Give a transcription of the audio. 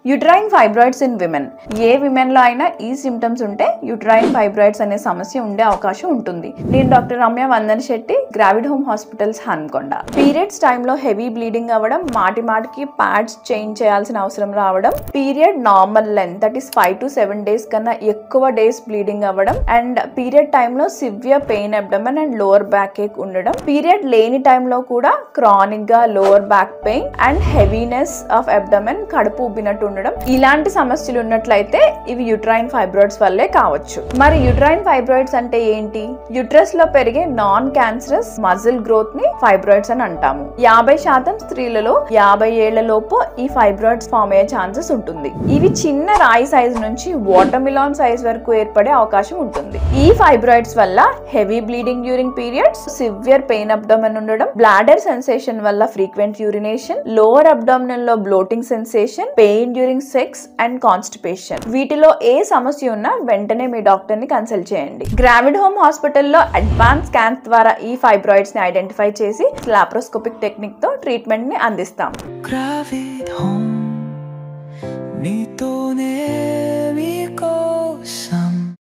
Uterine fibroids in women. A women లో అయినా ఈ సిమ్టమ్స్ ఉంటే యుట్రైన్ ఫైబ్రాయిడ్స్ అనే సమస్య ఉండే అవకాశం ఉంటుంది. నేను doctor Ramya Vandan Shetty, gravid home hospitals Hanamkonda. Periods టైంలో హెవీ బ్లీడింగ్ అవ్వడం, మాటికి ప్యాడ్స్ చేంజ్ చేయాల్సిన అవసరం రావడం, period normal length that is 5 to 7 days కన్నా ఎక్కువ డేస్ బ్లీడింగ్ అవ్వడం, అండ్ పీరియడ్ టైంలో severe pain abdomen and lower back ache ఉండడం, పీరియడ్ లేని టైంలో కూడా క్రానిక్ గా lower back pain and heaviness of abdomen, కడుపు ఉబ్బినట్టు ఉండడం, ఇలాంటి సమస్యలు ఉన్నట్లయితే ఇవి యుట్రైన్ ఫైబ్రాయిడ్స్ వల్లే కావచ్చు. మరి యుట్రైన్ ఫైబ్రాయిడ్స్ అంటే ఏంటి? యుట్రస్ లో పెరిగే నాన్ క్యాన్సరస్ మజిల్ గ్రోత్ ని ఫైబ్రాయిడ్స్ అని అంటాము. 50% స్త్రీలలో 50 ఏళ్ల లోపు ఈ ఫైబ్రాయిడ్స్ ఫామ్ అయ్యే ఛాన్సెస్ ఉంటుంది. ఇవి చిన్న రాయి సైజ్ నుంచి వాటర్ మిలాన్ సైజ్ వరకు ఏర్పడే అవకాశం ఉంటుంది. ఈ ఫైబ్రాయిడ్స్ వల్ల heavy bleeding during periods, severe pain abdomen ఉండడం, బ్లాడర్ సెన్సేషన్ వల్ల ఫ్రీక్వెంట్ యూరినేషన్, లోవర్ అబ్డామినల్ లో bloating sensation, pain during sex and constipation. వీటిలో ఏ సమస్య ఉన్నా వెంటనే మీ డాక్టర్ ని కన్సల్ట్ చేయండి. గ్రావిడ్ హోమ్ హాస్పిటల్లో అడ్వాన్స్ స్కాన్స్ ద్వారా ఈ ఫైబ్రాయిడ్స్ ని ఐడెంటిఫై చేసి లాప్రోస్కోపిక్ టెక్నిక్ తో ట్రీట్మెంట్ ని అందిస్తాం.